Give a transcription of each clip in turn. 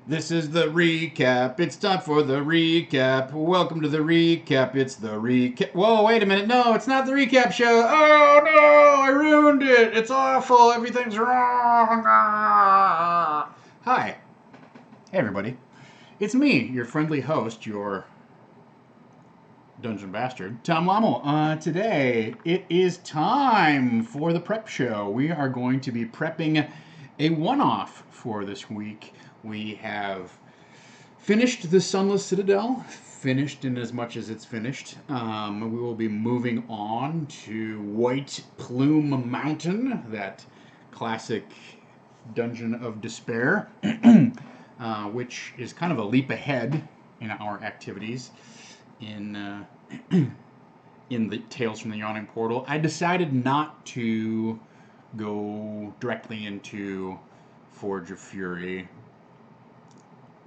This is the recap. It's time for the recap. Welcome to the recap. It's the recap. Whoa, wait a minute. No, it's not the recap show. Oh, no, I ruined it. It's awful. Everything's wrong. Ah. Hi. Hey, everybody. It's me, your friendly host, your dungeon bastard, Tom Lommel. Today, it is time for the prep show. We are going to be prepping a one off for this week. We have finished the Sunless Citadel, finished in as much as it's finished. We will be moving on to White Plume Mountain, that classic Dungeon of Despair, which is kind of a leap ahead in our activities in in the Tales from the Yawning Portal. I decided not to go directly into Forge of Fury.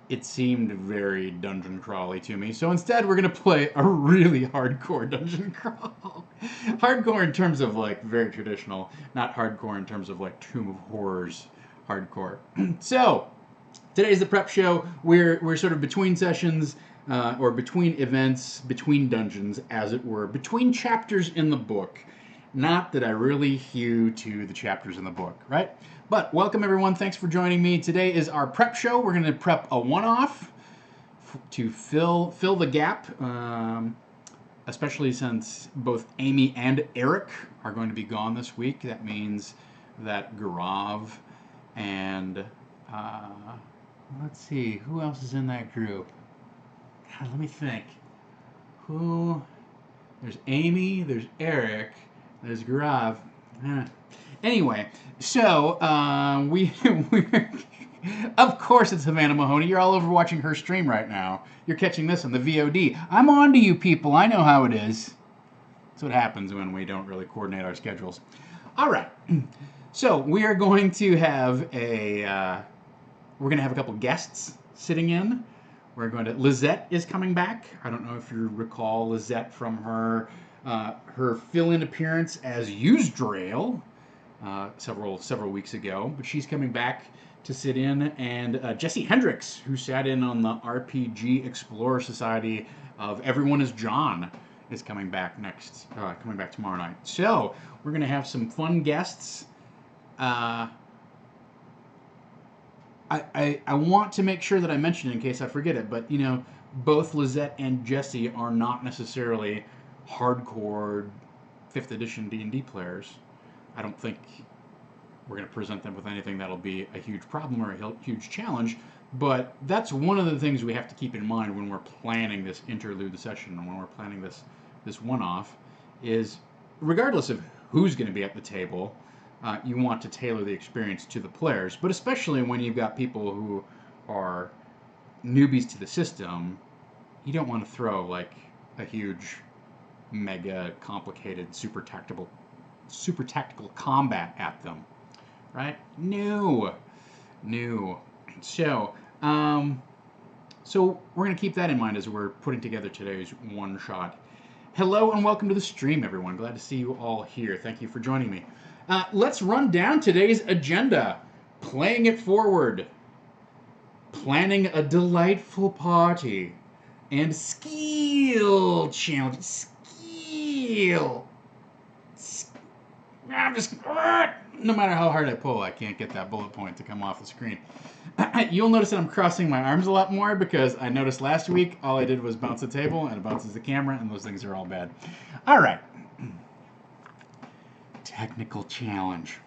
It seemed very dungeon crawly to me. So instead, we're going to play a really hardcore dungeon crawl. Hardcore in terms of like very traditional, not hardcore in terms of like Tomb of Horrors hardcore. So today's the prep show. We're sort of between sessions, or between events, between dungeons, as it were, between chapters in the book. Not that I really hew to the chapters in the book, right? But welcome everyone. Thanks for joining me. Today is our prep show. We're going to prep a one-off to fill the gap, especially since both Amy and Eric are going to be gone this week. That means that Garav and let's see, who else is in that group? God, let me think. Who? There's Amy, there's Eric, there's Garav. Anyway, so we're of course it's Havana Mahoney. You're all over watching her stream right now. You're catching this on the VOD. I'm on to you people. I know how it is. That's what happens when we don't really coordinate our schedules. All right. So we are going to have a couple guests sitting in. Lizette is coming back. I don't know if you recall Lizette from her fill-in appearance as Usdrail several weeks ago, but she's coming back to sit in, and Jesse Hendricks, who sat in on the RPG Explorer Society of Everyone is John, is coming back tomorrow night. So we're gonna have some fun guests. I want to make sure that I mention it in case I forget it, but both Lizette and Jesse are not necessarily hardcore 5th edition D&D players. I don't think we're going to present them with anything that'll be a huge problem or a huge challenge, but that's one of the things we have to keep in mind when we're planning this interlude session and when we're planning this one-off is regardless of who's going to be at the table, you want to tailor the experience to the players, but especially when you've got people who are newbies to the system, you don't want to throw like a huge, mega complicated, super tactical combat at them, right? No. So, so we're going to keep that in mind as we're putting together today's one shot. Hello and welcome to the stream, everyone. Glad to see you all here. Thank you for joining me. Let's run down today's agenda. Playing it forward, planning a delightful party, and skill challenge. I'm just, no matter how hard I pull, I can't get that bullet point to come off the screen. You'll notice that I'm crossing my arms a lot more because I noticed last week all I did was bounce the table and it bounces the camera, and those things are all bad. All right. Technical challenge.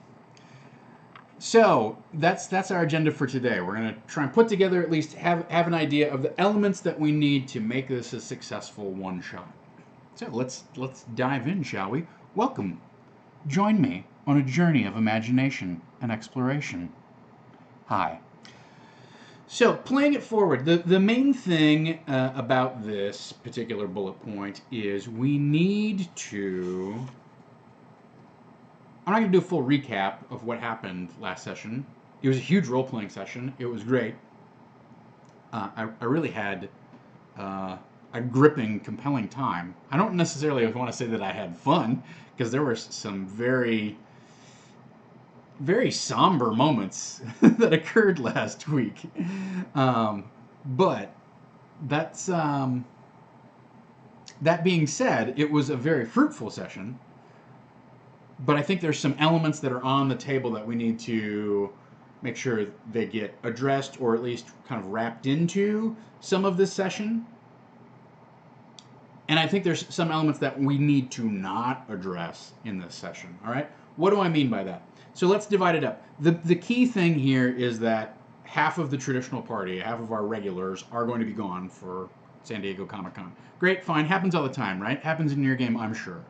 So that's our agenda for today. We're going to try and put together, at least have an idea of the elements that we need to make this a successful one shot. So let's dive in, shall we? Welcome. Join me on a journey of imagination and exploration. Hi. So playing it forward, the main thing about this particular bullet point is we need to... I'm not going to do a full recap of what happened last session. It was a huge role-playing session. It was great. I really had a gripping, compelling time. I don't necessarily want to say that I had fun, because there were some very very somber moments that occurred last week. But that's that being said, it was a very fruitful session. But I think there's some elements that are on the table that we need to make sure they get addressed or at least kind of wrapped into some of this session. And I think there's some elements that we need to not address in this session. All right? What do I mean by that? So let's divide it up. The key thing here is that half of the traditional party, half of our regulars, are going to be gone for San Diego Comic-Con. Great, fine. Happens all the time, right? Happens in your game, I'm sure.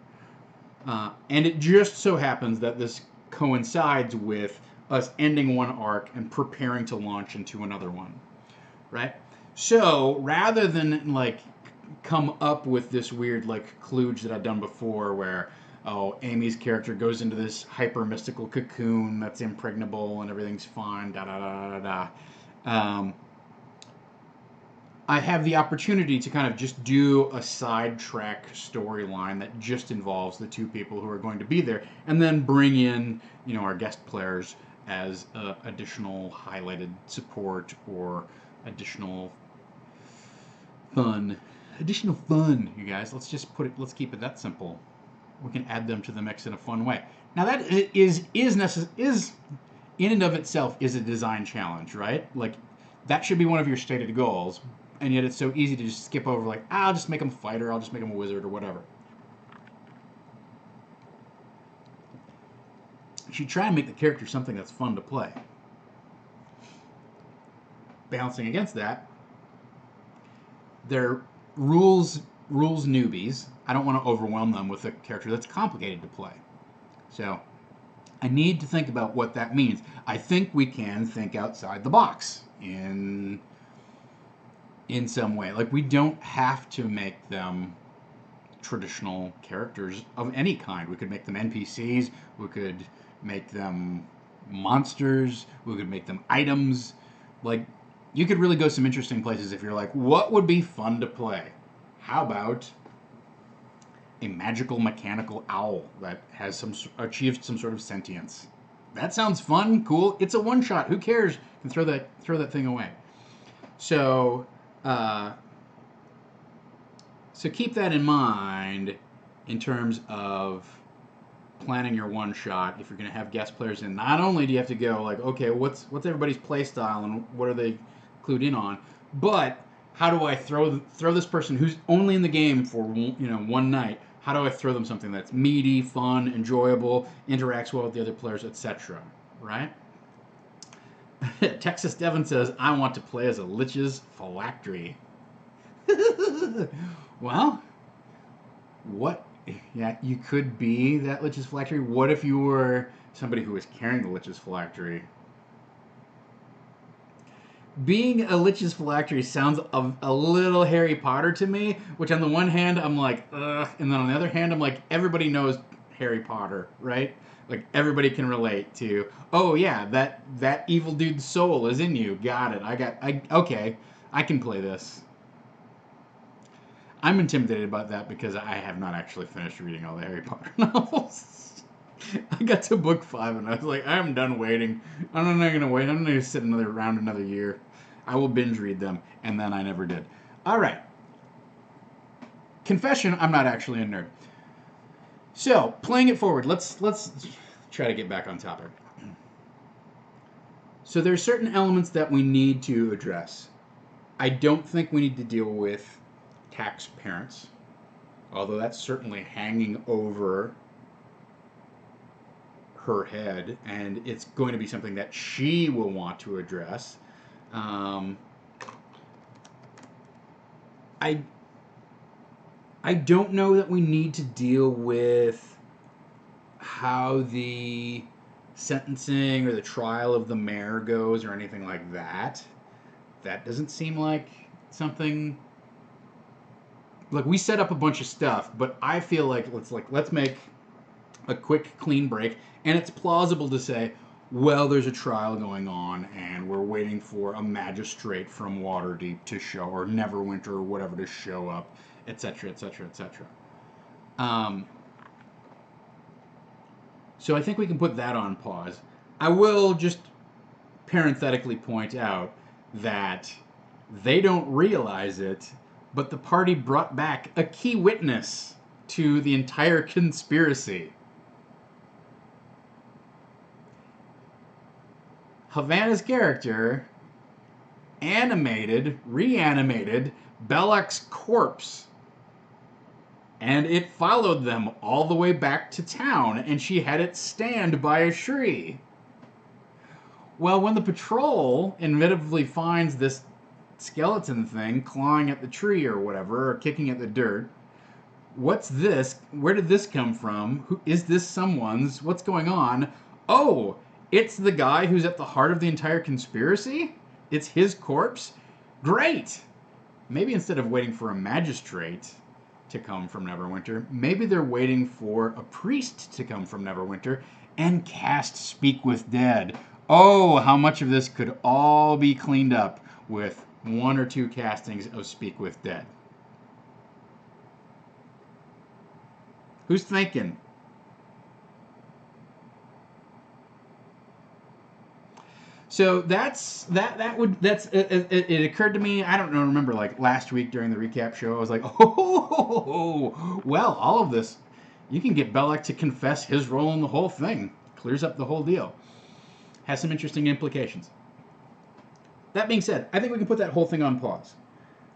And it just so happens that this coincides with us ending one arc and preparing to launch into another one, right? So rather than like come up with this weird like kludge that I've done before where Amy's character goes into this hyper mystical cocoon that's impregnable and everything's fine, da da da da da. I have the opportunity to kind of just do a sidetrack storyline that just involves the two people who are going to be there, and then bring in, our guest players as additional highlighted support or additional fun. Additional fun, you guys. Let's keep it that simple. We can add them to the mix in a fun way. Now that is in and of itself is a design challenge, right? Like that should be one of your stated goals. And yet it's so easy to just skip over, like, I'll just make him a fighter, I'll just make him a wizard, or whatever. You should try and make the character something that's fun to play. Balancing against that, they're rules newbies. I don't want to overwhelm them with a character that's complicated to play. So I need to think about what that means. I think we can think outside the box in some way. Like, we don't have to make them traditional characters of any kind. We could make them NPCs, we could make them monsters, we could make them items. Like, you could really go some interesting places if you're like, what would be fun to play? How about a magical mechanical owl that has achieved some sort of sentience? That sounds fun, cool. It's a one-shot. Who cares? You can throw that thing away. So keep that in mind in terms of planning your one shot. If you're going to have guest players in, not only do you have to go like, okay, what's everybody's play style and what are they clued in on, but how do I throw this person who's only in the game for one night? How do I throw them something that's meaty, fun, enjoyable, interacts well with the other players, etc. Right? Texas Devon says, I want to play as a Lich's phylactery. Well, what? Yeah, you could be that Lich's phylactery. What if you were somebody who was carrying the Lich's phylactery? Being a Lich's phylactery sounds a little Harry Potter to me, which on the one hand, I'm like, ugh, and then on the other hand, I'm like, everybody knows Harry Potter, right? Like, everybody can relate to, oh yeah, that evil dude's soul is in you. Got it. Okay, I can play this. I'm intimidated about that because I have not actually finished reading all the Harry Potter novels. I got to book 5 and I was like, I'm done waiting. I'm not going to wait. I'm going to sit another year. I will binge read them. And then I never did. All right. Confession, I'm not actually a nerd. So, playing it forward, let's try to get back on topic. So there's certain elements that we need to address. I don't think we need to deal with tax parents, although that's certainly hanging over her head, and it's going to be something that she will want to address. I don't know that we need to deal with how the sentencing or the trial of the mayor goes or anything like that. That doesn't seem like something. Like, we set up a bunch of stuff, but I feel like let's make a quick, clean break, and it's plausible to say, well, there's a trial going on, and we're waiting for a magistrate from Waterdeep to show, or Neverwinter, or whatever, to show up, etc., etc., etc. So I think we can put that on pause. I will just parenthetically point out that they don't realize it, but the party brought back a key witness to the entire conspiracy. Havana's character reanimated Belloq's corpse. And it followed them all the way back to town, and she had it stand by a tree. Well, when the patrol inevitably finds this skeleton thing clawing at the tree or whatever, or kicking at the dirt, what's this? Where did this come from? Who is this someone's? What's going on? Oh, it's the guy who's at the heart of the entire conspiracy? It's his corpse? Great! Maybe instead of waiting for a magistrate to come from Neverwinter, maybe they're waiting for a priest to come from Neverwinter and cast Speak with Dead. Oh, how much of this could all be cleaned up with one or two castings of Speak with Dead. Who's thinking? So it occurred to me. I don't know. Remember, like last week during the recap show, I was like, oh, well, all of this, you can get Belloq to confess his role in the whole thing. Clears up the whole deal. Has some interesting implications. That being said, I think we can put that whole thing on pause.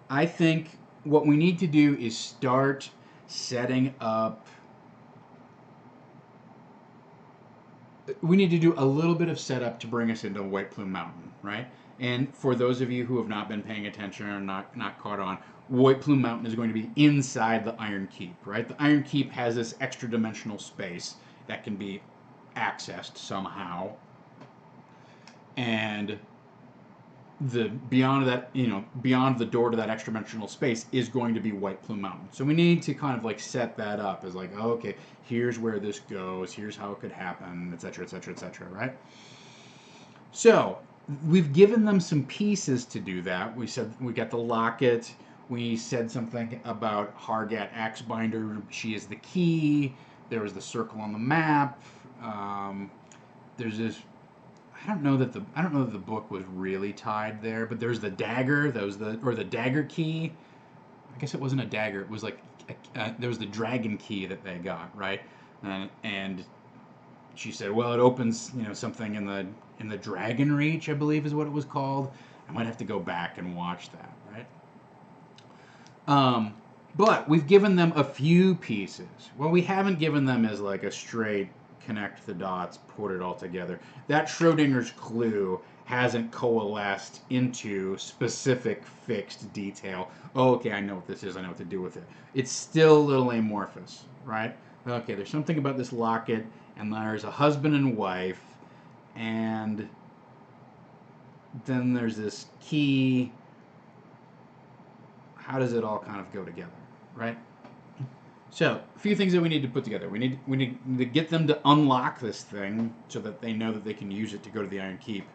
I think what we need to do is start setting up. We need to do a little bit of setup to bring us into White Plume Mountain, right? And for those of you who have not been paying attention or not caught on, White Plume Mountain is going to be inside the Iron Keep, right? The Iron Keep has this extra dimensional space that can be accessed somehow. And the beyond that, beyond the door to that extra dimensional space is going to be White Plume Mountain. So we need to kind of like set that up as like, oh, okay, here's where this goes, here's how it could happen, etc., etc., etc., right? So we've given them some pieces to do that. We said we got the locket. We said something about Hargat Axebinder. She is the key. There was the circle on the map. There's this. I don't know that the book was really tied there, but there's the dagger. That was the dagger key. I guess it wasn't a dagger. It was like there was the dragon key that they got, right? And she said, well, it opens something in the Dragon Reach, I believe is what it was called. I might have to go back and watch that, right? But we've given them a few pieces. What we haven't given them is like a straight connect the dots, put it all together. That Schrodinger's clue hasn't coalesced into specific fixed detail. Oh, okay, I know what this is. I know what to do with it. It's still a little amorphous, right? Okay, there's something about this locket, and there's a husband and wife, and then there's this key. How does it all kind of go together, right? So, a few things that we need to put together. We need to get them to unlock this thing so that they know that they can use it to go to the Iron Keep.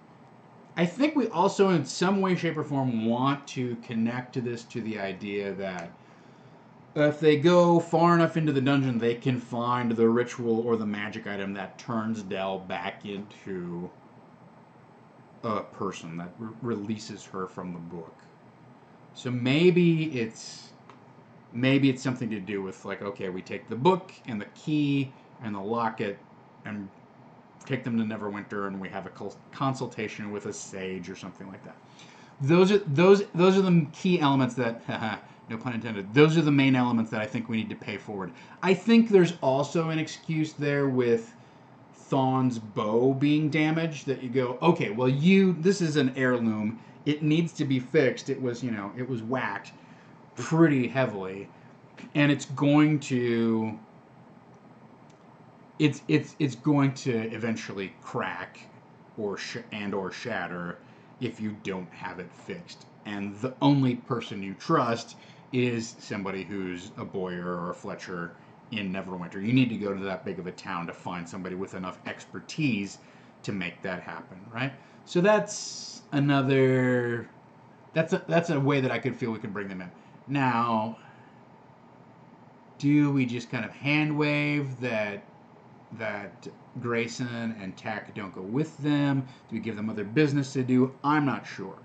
I think we also, in some way, shape, or form, want to connect to this to the idea that if they go far enough into the dungeon, they can find the ritual or the magic item that turns Dell back into a person, that releases her from the book. So maybe it's something to do with like, okay, we take the book and the key and the locket and take them to Neverwinter, and we have a consultation with a sage or something like that. Those are the key elements that, no pun intended. Those are the main elements that I think we need to pay forward. I think there's also an excuse there with Thawne's bow being damaged, that you go, okay, well, this is an heirloom. It needs to be fixed. It was whacked pretty heavily, and it's going to eventually crack or shatter if you don't have it fixed. And the only person you trust is somebody who's a Boyer or a Fletcher in Neverwinter. You need to go to that big of a town to find somebody with enough expertise to make that happen, right? So that's a way that I could feel we can bring them in. Now, do we just kind of hand wave that that Grayson and Tack don't go with them? Do we give them other business to do? I'm not sure.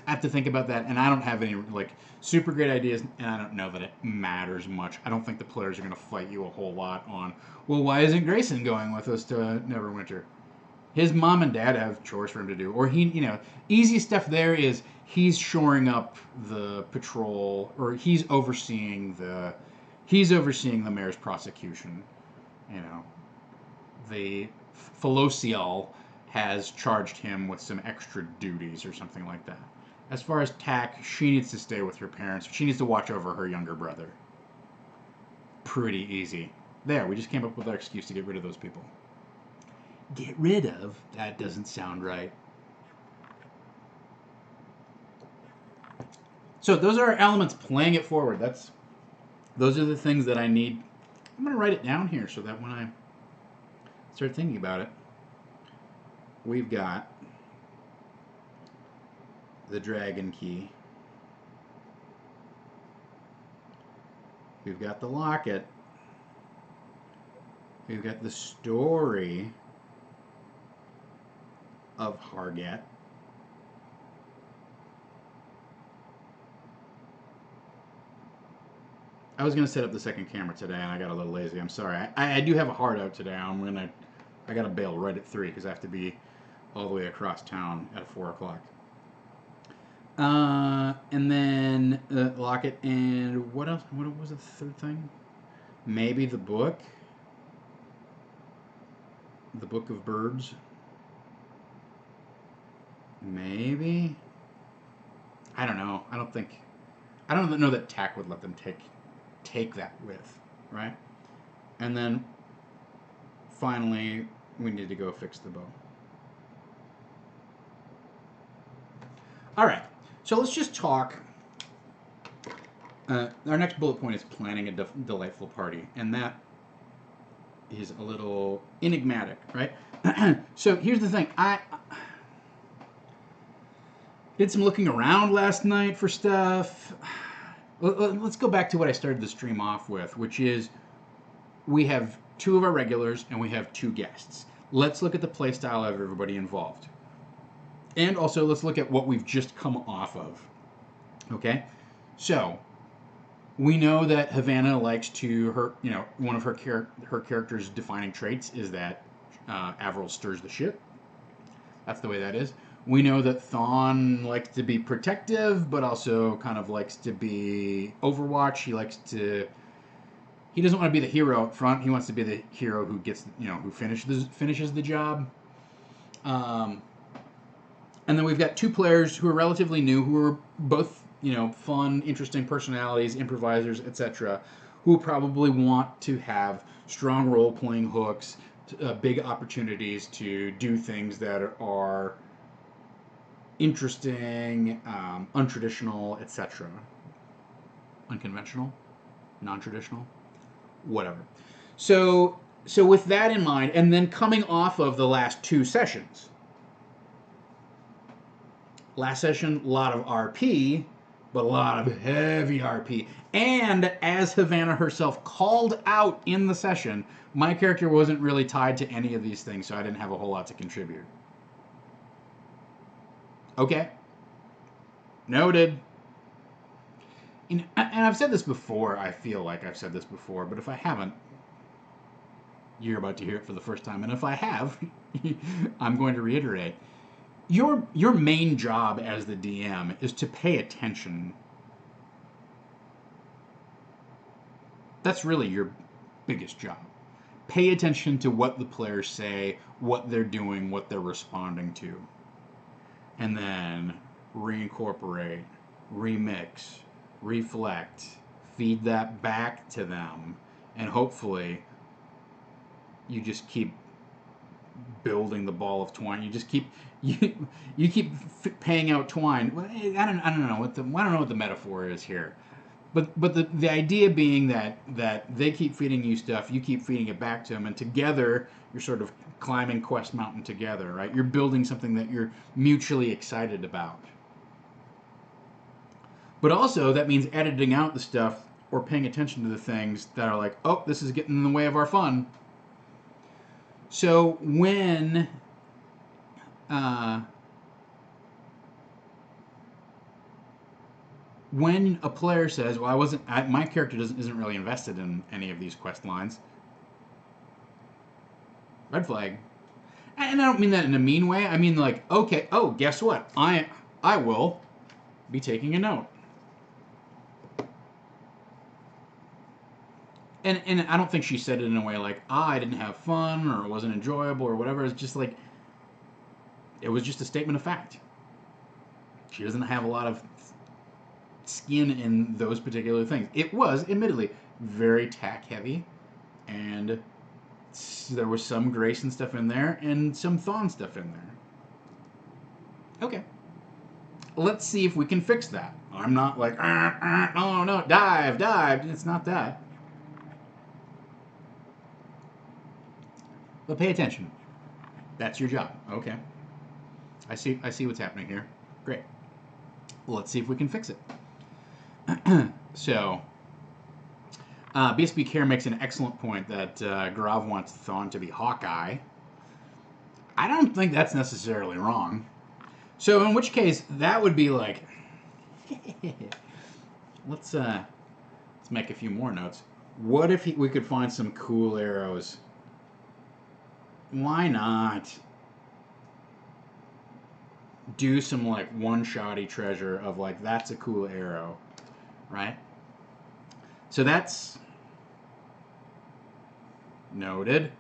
I have to think about that, and I don't have any like super great ideas, and I don't know that it matters much. I don't think the players are going to fight you a whole lot on, well, why isn't Grayson going with us to Neverwinter? His mom and dad have chores for him to do, or easy stuff there is he's shoring up the patrol, or he's overseeing the mayor's prosecution. You know, the Felocial has charged him with some extra duties or something like that. As far as Tack, she needs to stay with her parents. She needs to watch over her younger brother. Pretty easy. There, we just came up with our excuse to get rid of those people. Get rid of? That doesn't sound right. So those are our elements playing it forward. Those are the things that I need. I'm going to write it down here so that when I start thinking about it, we've got the dragon key. We've got the locket. We've got the story of Hargat. I was going to set up the second camera today, and I got a little lazy. I'm sorry. I do have a hard out today. I got to bail right at 3 because I have to be all the way across town at 4 o'clock. And then locket, and what else? What was the third thing? Maybe the book. The Book of Birds. Maybe. I don't know. I don't know that Tack would let them take that with, right? And then finally, we need to go fix the bow. All right. So let's just talk. Our next bullet point is planning a delightful party, and that is a little enigmatic, right? So here's the thing. I did some looking around last night for stuff. Let's go back to what I started the stream off with, which is we have 2 of our regulars and we have 2 guests. Let's look at the play style of everybody involved. And also, let's look at what we've just come off of. Okay? So, we know that Havana likes to, one of her character's defining traits is that Avril stirs the shit. That's the way that is. We know that Thawne likes to be protective, but also kind of likes to be Overwatch. He doesn't want to be the hero up front. He wants to be the hero who gets, who finishes the job. And then we've got 2 players who are relatively new, who are both, fun, interesting personalities, improvisers, etc., who probably want to have strong role-playing hooks, big opportunities to do things that are interesting, untraditional, etc. Unconventional, non-traditional, whatever. So with that in mind, and then coming off of the last 2 sessions. Last session, a lot of RP, but a lot of heavy RP. And as Havana herself called out in the session, my character wasn't really tied to any of these things, so I didn't have a whole lot to contribute. Okay. Noted. And I've said this before, I feel like I've said this before, but if I haven't, you're about to hear it for the first time. And if I have, I'm going to reiterate. Your main job as the DM is to pay attention. That's really your biggest job. Pay attention to what the players say, what they're doing, what they're responding to. And then reincorporate, remix, reflect, feed that back to them, and hopefully you just keep building the ball of twine. You just keep you keep paying out twine. I don't know what the metaphor is here, but the idea being that they keep feeding you stuff, you keep feeding it back to them, and together you're sort of climbing Quest Mountain together, right? You're building something that you're mutually excited about. But also that means editing out the stuff, or paying attention to the things that are like, oh, this is getting in the way of our fun. So when a player says, well, my character isn't really invested in any of these quest lines, red flag. And I don't mean that in a mean way. I mean like, okay, oh, guess what? I will be taking a note. And I don't think she said it in a way like, I didn't have fun or it wasn't enjoyable or whatever. It's just like, it was just a statement of fact. She doesn't have a lot of skin in those particular things. It was, admittedly, very tack heavy, and there was some grace and stuff in there, and some Thawne stuff in there. Okay. Let's see if we can fix that. I'm not like, oh no, dive. It's not that. But pay attention. That's your job. Okay. I see what's happening here. Great. Well, let's see if we can fix it. So, BSB Care makes an excellent point that Grav wants Thawne to be Hawkeye. I don't think that's necessarily wrong. So, in which case, that would be like, let's make a few more notes. What if we could find some cool arrows? Why not do some like one-shotty treasure of like, that's a cool arrow, right? So that's noted.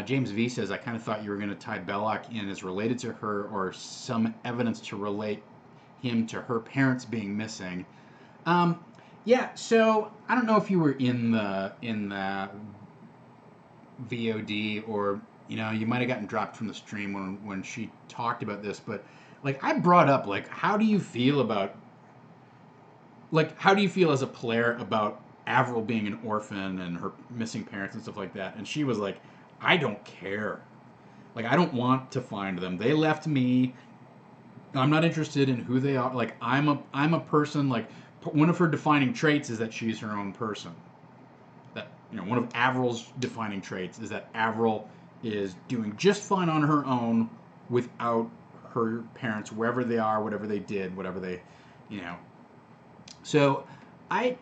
James V says, I kind of thought you were going to tie Belloc in as related to her or some evidence to relate him to her parents being missing. Yeah, so I don't know if you were in the VOD or, you know, you might have gotten dropped from the stream when she talked about this, but like I brought up, like, how do you feel as a player about Avril being an orphan and her missing parents and stuff like that? And she was like, I don't care. Like, I don't want to find them. They left me. I'm not interested in who they are. Like, I'm a person, like, one of her defining traits is that she's her own person. That, you know, one of Avril's defining traits is that Avril is doing just fine on her own without her parents, wherever they are, whatever they did, whatever they, you know. So I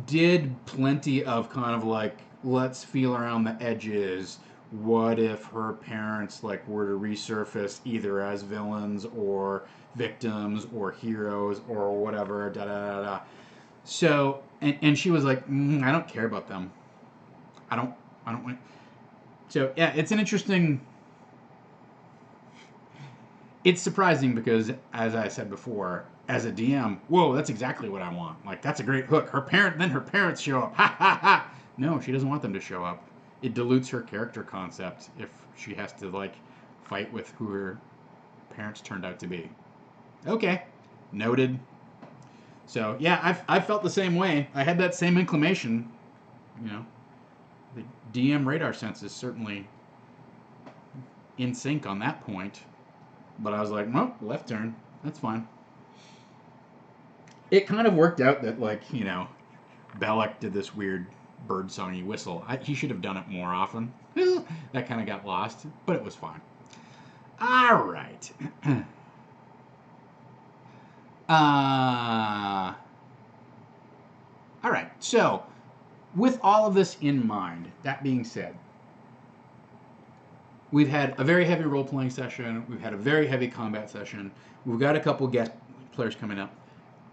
did plenty of kind of like, let's feel around the edges. What if her parents like were to resurface either as villains or victims or heroes or whatever, da da da da. So and she was like, I don't care about them. I don't want. So yeah, it's an interesting. It's surprising because, as I said before, as a DM, whoa, that's exactly what I want. Like, that's a great hook. Then her parents show up. Ha ha ha. No, she doesn't want them to show up. It dilutes her character concept if she has to like fight with who her parents turned out to be. Okay, noted. So yeah, I felt the same way. I had that same inclination. You know, the DM radar sense is certainly in sync on that point. But I was like, nope, left turn. That's fine. It kind of worked out that, like, you know, Belloc did this weird bird-songy whistle. He should have done it more often. That kind of got lost, but it was fine. All right. All right. So, with all of this in mind, that being said, we've had a very heavy role-playing session. We've had a very heavy combat session. We've got a couple guest players coming up.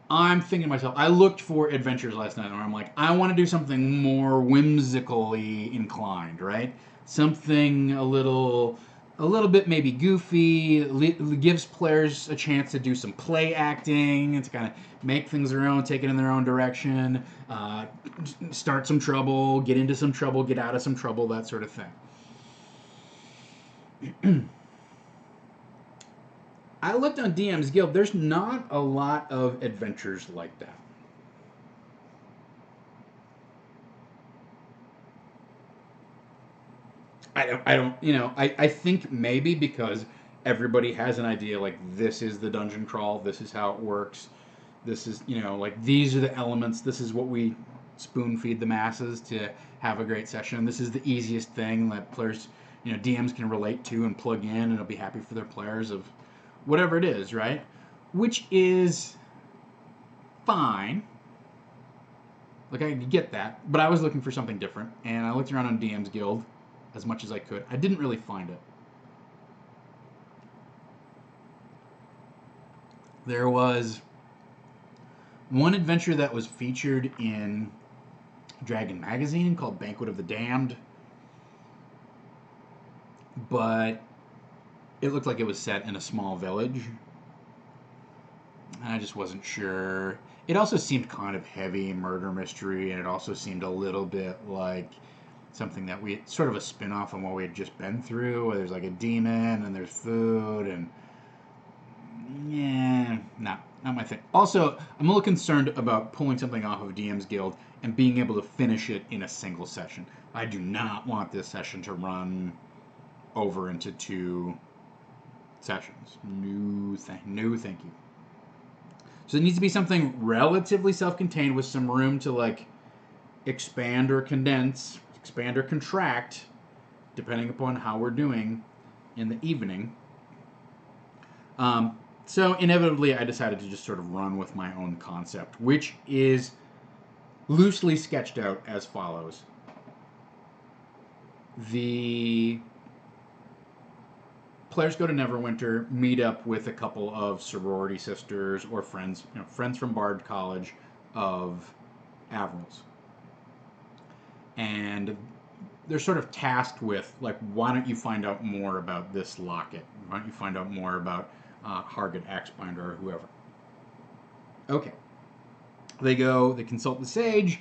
I'm thinking to myself, I looked for adventures last night where I'm like, I want to do something more whimsically inclined, right? Something a little bit maybe goofy, gives players a chance to do some play acting, to kind of make things their own, take it in their own direction, start some trouble, get into some trouble, get out of some trouble, that sort of thing. I looked on DM's Guild. There's not a lot of adventures like that. I don't, you know, I think maybe because everybody has an idea, like, this is the dungeon crawl, this is how it works. This is, you know, like these are the elements. This is what we spoon feed the masses to have a great session. This is the easiest thing that players, you know, DMs can relate to and plug in, and it'll be happy for their players of whatever it is, right? Which is fine. Like, I get that, but I was looking for something different, and I looked around on DM's Guild as much as I could. I didn't really find it. There was one adventure that was featured in Dragon Magazine called Banquet of the Damned, but it looked like it was set in a small village, and I just wasn't sure. It also seemed kind of heavy murder mystery, and it also seemed a little bit like something that we sort of a spin-off on what we had just been through, where there's like a demon and there's food, and yeah, not my thing. Also, I'm a little concerned about pulling something off of DM's Guild and being able to finish it in a single session. I do not want this session to run over into 2 sessions. No, thank you. So it needs to be something relatively self-contained with some room to like expand or condense, expand or contract, depending upon how we're doing in the evening. So inevitably, I decided to just sort of run with my own concept, which is loosely sketched out as follows. The players go to Neverwinter, meet up with a couple of sorority sisters or friends, you know, friends from Bard College of Averils. And they're sort of tasked with, like, why don't you find out more about this locket? Why don't you find out more about Hargit Axebinder or whoever? Okay. They go, they consult the sage.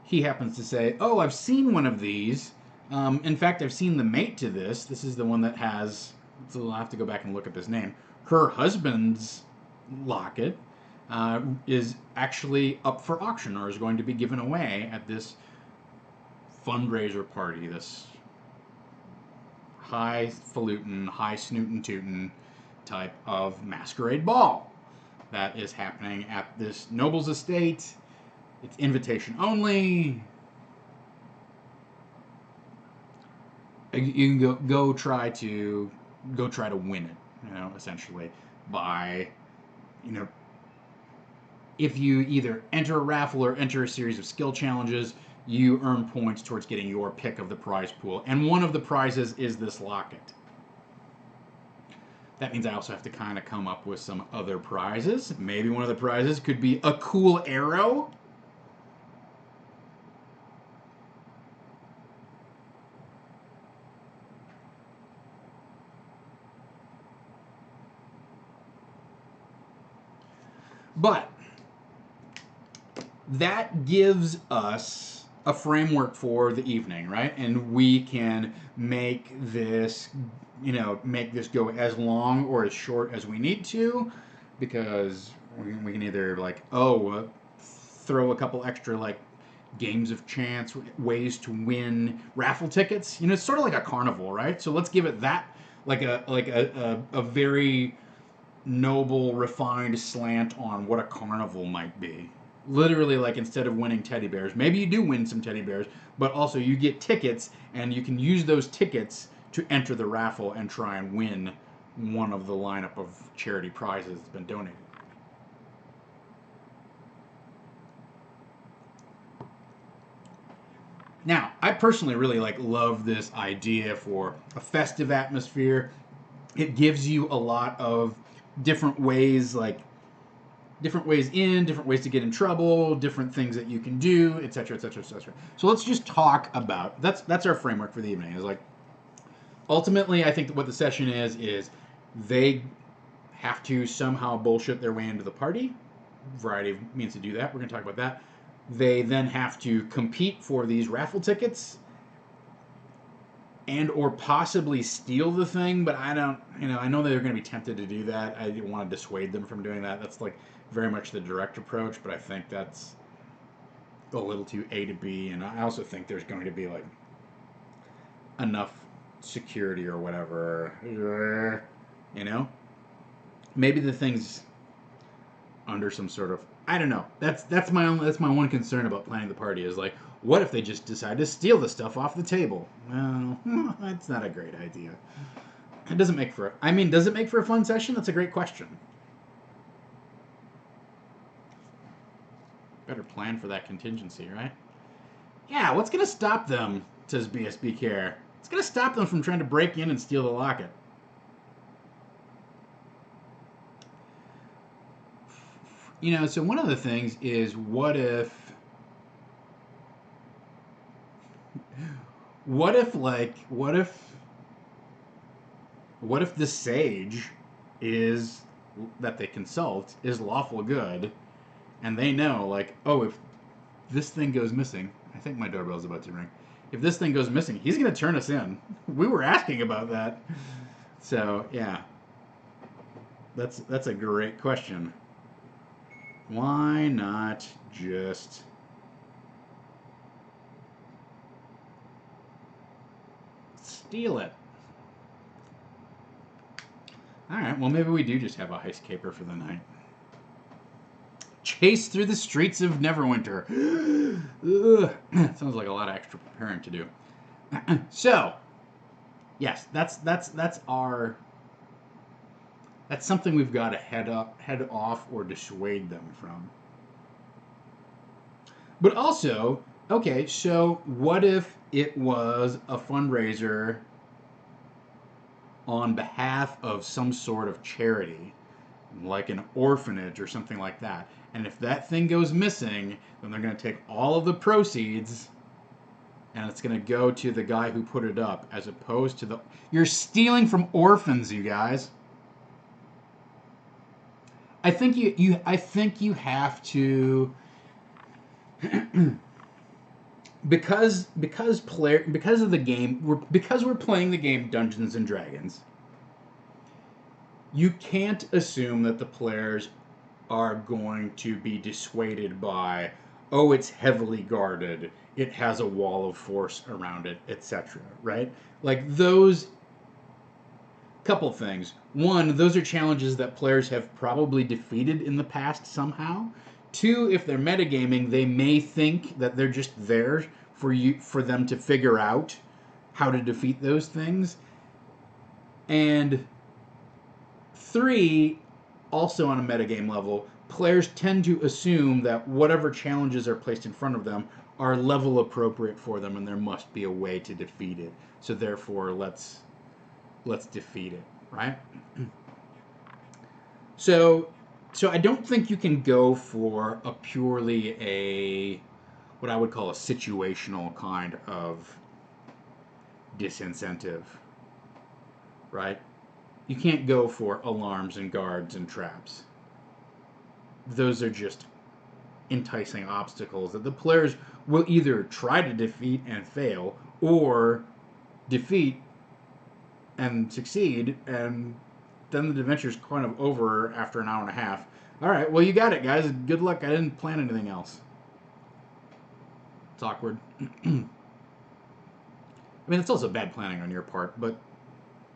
He happens to say, oh, I've seen one of these. In fact, I've seen the mate to this. This is the one that has, so I'll have to go back and look up his name. Her husband's locket is actually up for auction or is going to be given away at this fundraiser party, this highfalutin, high snootin' tootin' type of masquerade ball that is happening at this noble's estate. It's invitation only. You can go try to win it, you know, essentially by, you know, if you either enter a raffle or enter a series of skill challenges, you earn points towards getting your pick of the prize pool. And one of the prizes is this locket. That means I also have to kind of come up with some other prizes. Maybe one of the prizes could be a cool arrow. But that gives us a framework for the evening, right? And we can make this, you know, make this go as long or as short as we need to, because we can either like, throw a couple extra like games of chance, ways to win raffle tickets. You know, it's sort of like a carnival, right? So let's give it that like a very noble, refined slant on what a carnival might be. Literally, like, instead of winning teddy bears, maybe you do win some teddy bears, but also you get tickets, and you can use those tickets to enter the raffle and try and win one of the lineup of charity prizes that's been donated. Now, I personally really love this idea for a festive atmosphere. It gives you a lot of different ways, different ways in, different ways to get in trouble, different things that you can do, etc., etc., etc. So let's just talk about that's our framework for the evening. Is like, ultimately, I think that what the session is they have to somehow bullshit their way into the party. Variety of means to do that. We're going to talk about that. They then have to compete for these raffle tickets and or possibly steal the thing, but I don't, I know they're going to be tempted to do that. I want to dissuade them from doing that. That's like very much the direct approach, but I think that's a little too A to B, and I also think there's going to be like enough security or whatever, maybe the thing's under some sort of, I don't know. That's my one concern about planning the party is like, what if they just decide to steal the stuff off the table? Well, that's not a great idea. It doesn't make for. I mean, does it make for a fun session? That's a great question. Better plan for that contingency, right? Yeah, what's gonna stop them? Says BSB Care. It's gonna stop them from trying to break in and steal the locket. You know, so one of the things is what if what if the sage is that they consult is lawful good and they know like, oh, if this thing goes missing, I think my doorbell's about to ring. If this thing goes missing, he's going to turn us in. We were asking about that. So, yeah. That's a great question. Why not just steal it? All right, well, maybe we do just have a heist caper for the night. Chase through the streets of Neverwinter. Sounds like a lot of extra preparing to do. So, yes, that's something we've got to head off, or dissuade them from. But also, okay, so what if it was a fundraiser on behalf of some sort of charity, like an orphanage or something like that? And if that thing goes missing, then they're going to take all of the proceeds and it's going to go to the guy who put it up, as opposed to the... You're stealing from orphans, you guys. I think I think you have to... because of the game, because we're playing the game Dungeons and Dragons, you can't assume that the players are going to be dissuaded by, oh, it's heavily guarded, it has a wall of force around it, etc. Right? Like those couple things. One, those are challenges that players have probably defeated in the past somehow. Two, if they're metagaming, they may think that they're just there for them to figure out how to defeat those things. And three, also on a metagame level, players tend to assume that whatever challenges are placed in front of them are level appropriate for them, and there must be a way to defeat it. So therefore, let's defeat it, right? So I don't think you can go for a purely what I would call a situational kind of disincentive, right? You can't go for alarms and guards and traps. Those are just enticing obstacles that the players will either try to defeat and fail, or defeat and succeed, and then the adventure's kind of over after an hour and a half. All right, well, you got it, guys. Good luck. I didn't plan anything else. It's awkward. I mean, it's also bad planning on your part, but...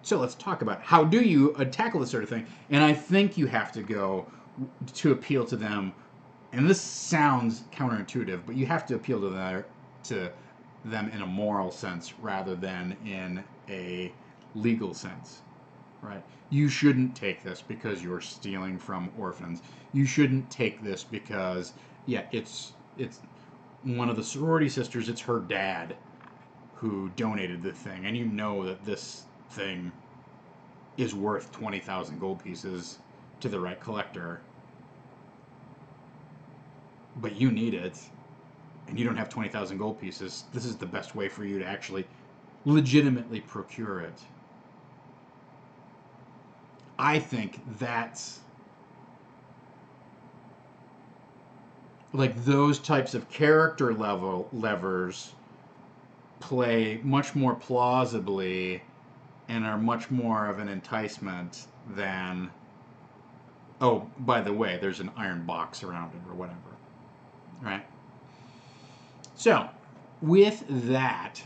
So let's talk about how do you tackle this sort of thing. And I think you have to go to appeal to them. And this sounds counterintuitive, but you have to appeal to them in a moral sense rather than in a legal sense, right? You shouldn't take this because you're stealing from orphans. You shouldn't take this because, yeah, it's one of the sorority sisters. It's her dad who donated the thing, and you know that this thing is worth 20,000 gold pieces to the right collector, but you need it, and you don't have 20,000 gold pieces. This is the best way for you to actually legitimately procure it. I think that's like those types of character level levers play much more plausibly and are much more of an enticement than, oh, by the way, there's an iron box around it or whatever, right? So, with that,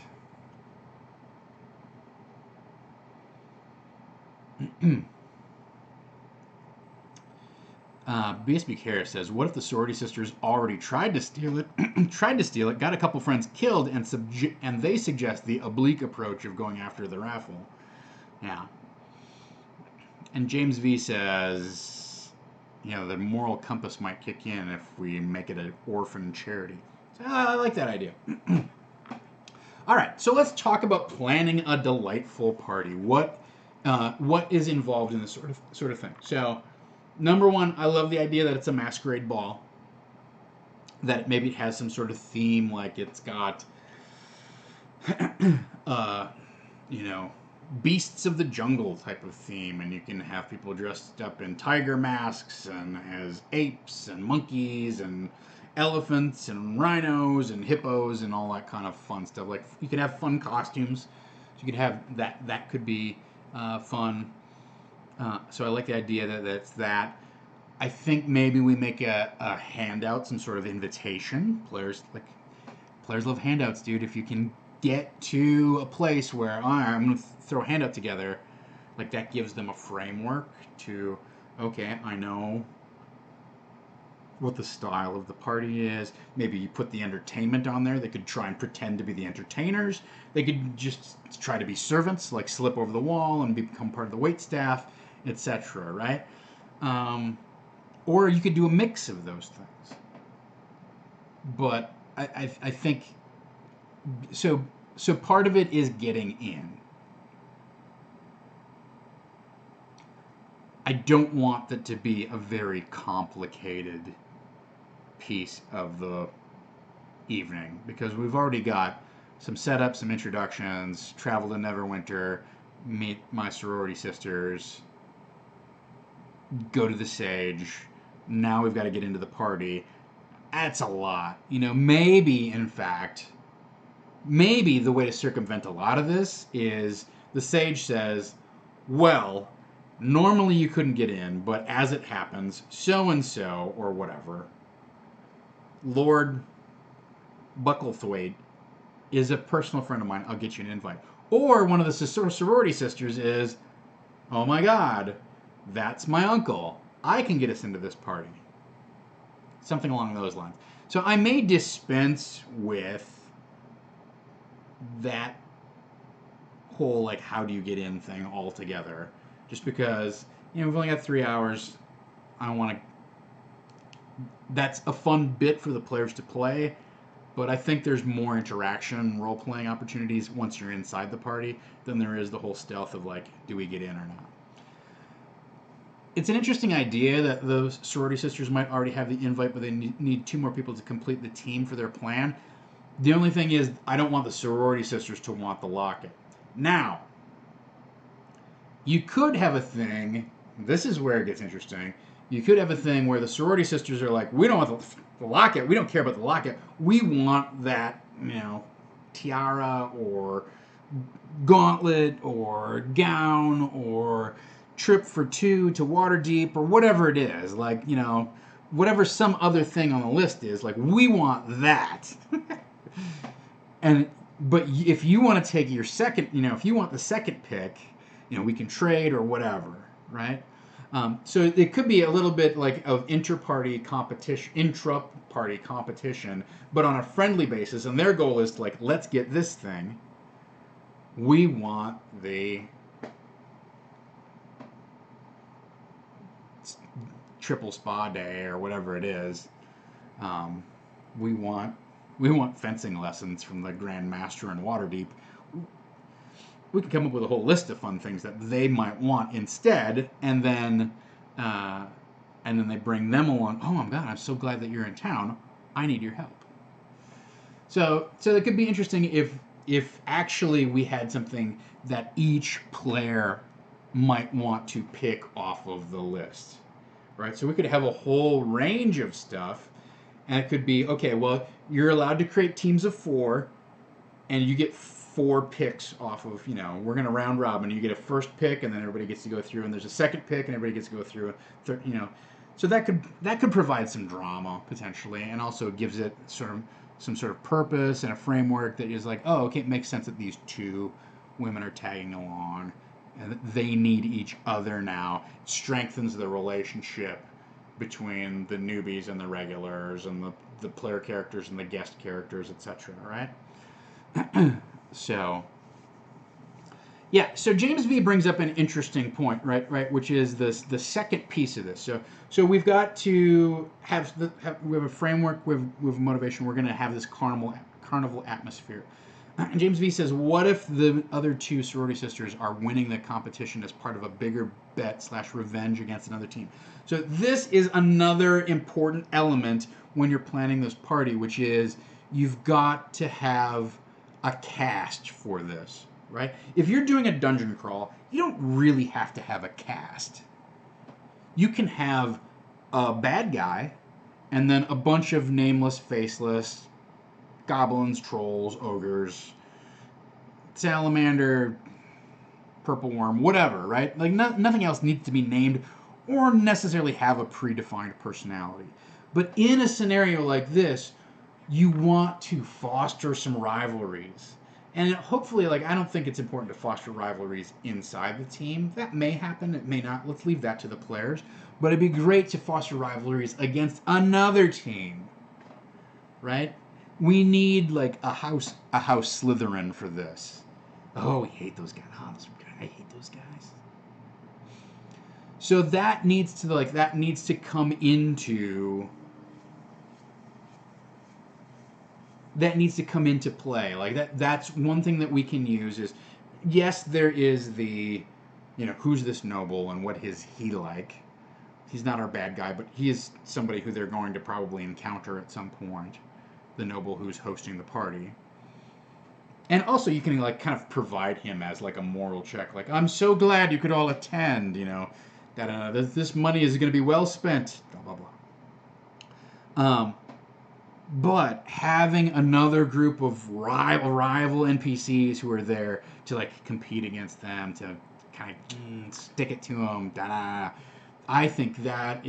BSB Care says, "What if the sorority sisters already tried to steal it? Got a couple friends killed, and they suggest the oblique approach of going after the raffle." Yeah. And James V says, the moral compass might kick in if we make it an orphan charity. So, I like that idea. All right, so let's talk about planning a delightful party. What is involved in this sort of thing? So, number one, I love the idea that it's a masquerade ball. That maybe it has some sort of theme, like it's got, beasts of the jungle type of theme, and you can have people dressed up in tiger masks and as apes and monkeys and elephants and rhinos and hippos and all that kind of fun stuff. Like, you could have fun costumes. So you could have that could be fun. So I like the idea that that's that. I think maybe we make a handout, some sort of invitation. Players love handouts, dude. If you can get to a place where, all right, I'm going to throw a handout together, like, that gives them a framework to, okay, I know what the style of the party is. Maybe you put the entertainment on there. They could try and pretend to be the entertainers. They could just try to be servants, like slip over the wall and become part of the wait staff, etc., right? Or you could do a mix of those things. But I think so part of it is getting in. I don't want that to be a very complicated piece of the evening, because we've already got some setup, some introductions, travel to Neverwinter, meet my sorority sisters, go to the Sage. Now we've got to get into the party. That's a lot. Maybe, in fact, the way to circumvent a lot of this is the Sage says, well, normally you couldn't get in, but as it happens, so-and-so, or whatever, Lord Bucklethwaite is a personal friend of mine. I'll get you an invite. Or one of the sorority sisters is, oh my God, that's my uncle. I can get us into this party. Something along those lines. So I may dispense with that whole, like, how do you get in thing altogether. Just because, we've only got 3 hours. I don't want to... That's a fun bit for the players to play, but I think there's more interaction, role-playing opportunities once you're inside the party than there is the whole stealth of, like, do we get in or not. It's an interesting idea that those sorority sisters might already have the invite, but they need 2 more people to complete the team for their plan. The only thing is, I don't want the sorority sisters to want the locket. Now, you could have a thing, this is where it gets interesting, you could have a thing where the sorority sisters are like, we don't want the locket, we don't care about the locket, we want that, tiara or gauntlet or gown or trip for 2 to Waterdeep or whatever it is, like, whatever some other thing on the list is, like, we want that. But if you want to take your second, if you want the second pick, we can trade or whatever, right? So it could be a little bit like of intra-party competition, but on a friendly basis, and their goal is like, let's get this thing. We want the triple spa day or whatever it is. We want fencing lessons from the Grand Master in Waterdeep. We could come up with a whole list of fun things that they might want instead, and then they bring them along. Oh my God, I'm so glad that you're in town. I need your help. So it could be interesting if actually we had something that each player might want to pick off of the list, right? So we could have a whole range of stuff, and it could be, okay, well, you're allowed to create teams of 4, and you get 4 picks off of, we're going to round robin. You get a first pick, and then everybody gets to go through, and there's a second pick, and everybody gets to go through, So that could provide some drama, potentially, and also gives it some sort of purpose and a framework that is like, oh, okay, it makes sense that these 2 women are tagging along, and they need each other now. It strengthens the relationship. between the newbies and the regulars and the player characters and the guest characters, etc. Right? So yeah, so James V brings up an interesting point, right, which is the second piece of this. So we've got to we have a framework, we have motivation. We're going to have this carnival atmosphere. And James V says, what if the other two sorority sisters are winning the competition as part of a bigger bet / revenge against another team? So this is another important element when you're planning this party, which is you've got to have a cast for this, right? If you're doing a dungeon crawl, you don't really have to have a cast. You can have a bad guy and then a bunch of nameless, faceless goblins, trolls, ogres, salamander, purple worm, whatever, right? Like nothing else needs to be named or necessarily have a predefined personality. But in a scenario like this, you want to foster some rivalries. And hopefully, like, I don't think it's important to foster rivalries inside the team. That may happen, it may not. Let's leave that to the players. But it'd be great to foster rivalries against another team, right? We need like a house Slytherin for this. Oh, we hate those guys. Oh, I hate those guys. So that needs to come into play. Like that's one thing that we can use is, yes, there is the, who's this noble and what is he like? He's not our bad guy, but he is somebody who they're going to probably encounter at some point. The noble who's hosting the party. And also you can like kind of provide him as like a moral check. Like, I'm so glad you could all attend, this money is going to be well spent, blah, blah, blah. But having another group of rival NPCs who are there to like compete against them, to kind of stick it to them, I think that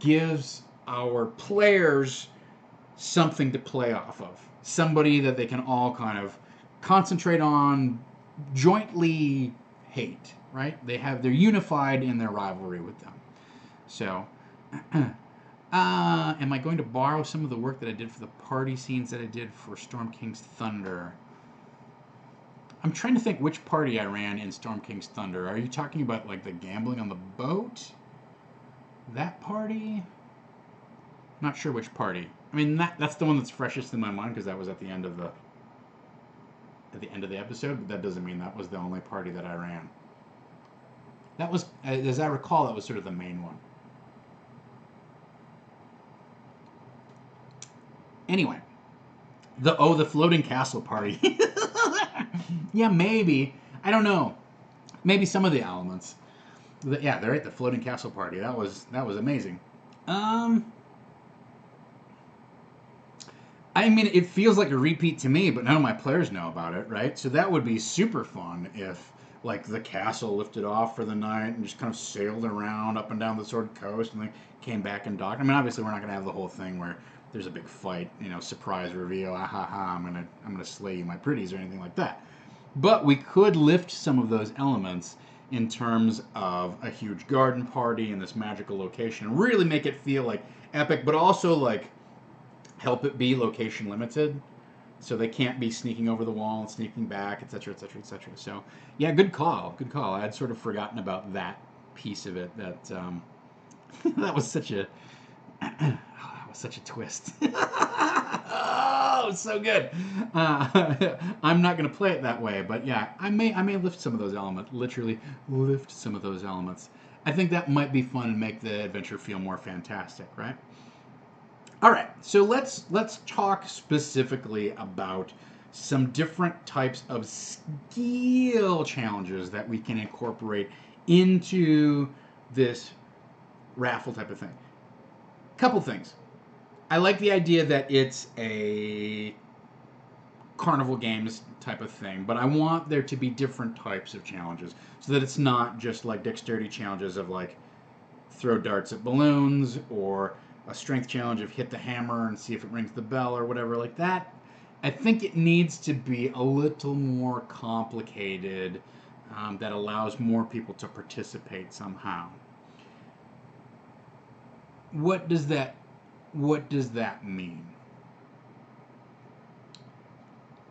gives our players something to play off of. Somebody that they can all kind of concentrate on, jointly hate, right? They're unified in their rivalry with them. So, am I going to borrow some of the work that I did for the party scenes that I did for Storm King's Thunder? I'm trying to think which party I ran in Storm King's Thunder. Are you talking about like the gambling on the boat? That party? Not sure which party. I mean, that's the one that's freshest in my mind because that was at the end of the episode, but that doesn't mean that was the only party that I ran. That was, as I recall, that was sort of the main one. Anyway, the floating castle party. Yeah, maybe. I don't know. Maybe some of the elements. Yeah, they're right. The floating castle party. That was amazing. I mean, it feels like a repeat to me, but none of my players know about it, right? So that would be super fun if, like, the castle lifted off for the night and just kind of sailed around up and down the Sword Coast and then came back and docked. I mean, obviously, we're not going to have the whole thing where there's a big fight, surprise reveal, I'm gonna slay you, my pretties, or anything like that. But we could lift some of those elements in terms of a huge garden party in this magical location and really make it feel like epic, but also like help it be location limited, so they can't be sneaking over the wall and sneaking back, etc., etc., etc. So, yeah, good call. I had sort of forgotten about that piece of it. That that was such a twist. Oh, it's so good. I'm not going to play it that way, but yeah, I may lift some of those elements. Literally lift some of those elements. I think that might be fun and make the adventure feel more fantastic, right? All right, so let's talk specifically about some different types of skill challenges that we can incorporate into this raffle type of thing. Couple things. I like the idea that it's a carnival games type of thing, but I want there to be different types of challenges so that it's not just like dexterity challenges of like throw darts at balloons, or a strength challenge of hit the hammer and see if it rings the bell or whatever like that. I think it needs to be a little more complicated, that allows more people to participate somehow. what does that mean?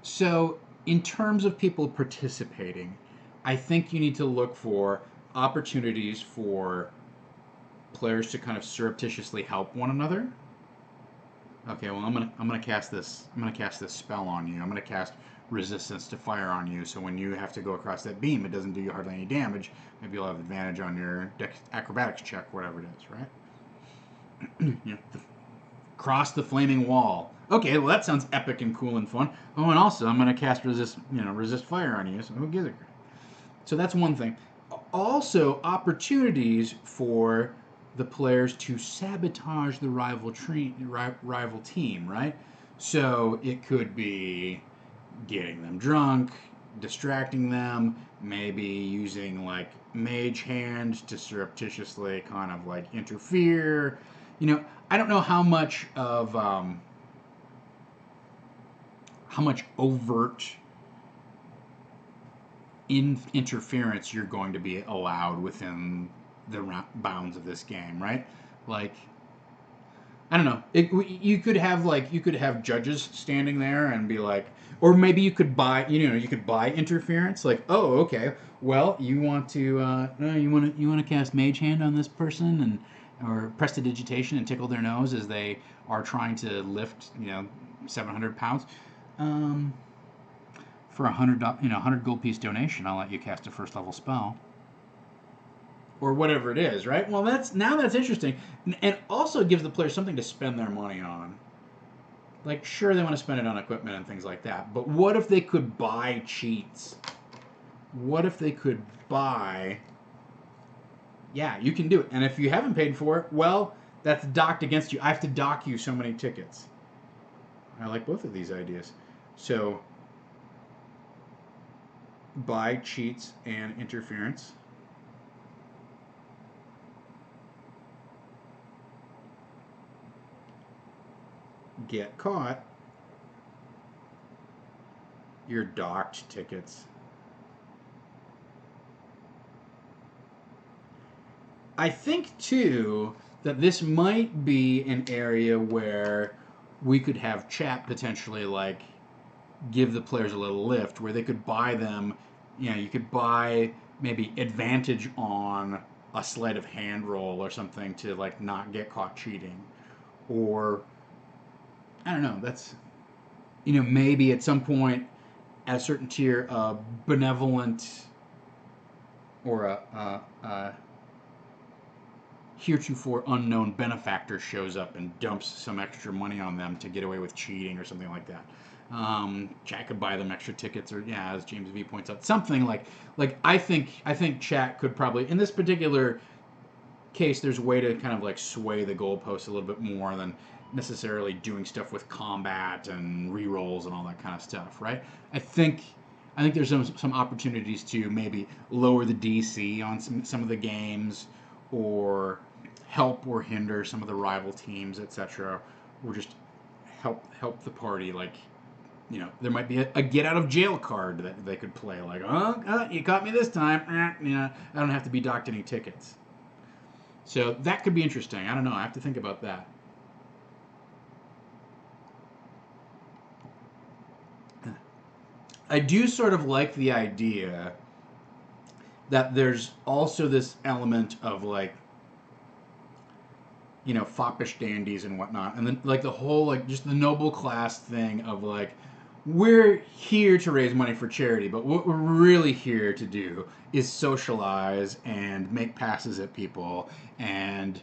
So, in terms of people participating, I think you need to look for opportunities for players to kind of surreptitiously help one another. Okay, well I'm gonna cast this. I'm gonna cast this spell on you. I'm gonna cast resistance to fire on you. So when you have to go across that beam, it doesn't do you hardly any damage. Maybe you'll have advantage on your acrobatics check, whatever it is, right? You know, cross the flaming wall. Okay, well that sounds epic and cool and fun. Oh, and also I'm gonna cast resist fire on you. So who gives a crap? So that's one thing. Also, opportunities for the players to sabotage the rival team, right? So it could be getting them drunk, distracting them, maybe using like mage hand to surreptitiously kind of like interfere. I don't know how much overt interference you're going to be allowed within the bounds of this game, right? Like, I don't know. You could have judges standing there and be like, or maybe you could buy interference. Like, oh, okay, well, you want to cast Mage Hand on this person or prestidigitation and tickle their nose as they are trying to lift 700 pounds. Um, for $100 gold piece donation, I'll let you cast a first level spell or whatever it is, right? Well, that's interesting, and also gives the players something to spend their money on. Like, sure, they want to spend it on equipment and things like that, but what if they could buy cheats? What if they could buy? Yeah, you can do it, and if you haven't paid for it, well, that's docked against you. I have to dock you so many tickets. I like both of these ideas. So, buy cheats and interference. Get caught, you're docked tickets. I think too that this might be an area where we could have chat potentially like give the players a little lift where they could buy them. You could buy maybe advantage on a sleight of hand roll or something to like not get caught cheating, or I don't know. That's maybe at some point at a certain tier, a benevolent or a heretofore unknown benefactor shows up and dumps some extra money on them to get away with cheating or something like that. Chat could buy them extra tickets, or yeah, as James V points out, something like I think chat could probably in this particular case there's a way to kind of like sway the goalposts a little bit more than necessarily doing stuff with combat and rerolls and all that kind of stuff, right? I think there's some opportunities to maybe lower the DC on some of the games, or help or hinder some of the rival teams, etc., or just help the party. Like, there might be a get out of jail card that they could play. Like, you caught me this time. I don't have to be docked any tickets. So that could be interesting. I don't know. I have to think about that. I do sort of like the idea that there's also this element of like, foppish dandies and whatnot, and then like the whole like just the noble class thing of like, we're here to raise money for charity, but what we're really here to do is socialize and make passes at people and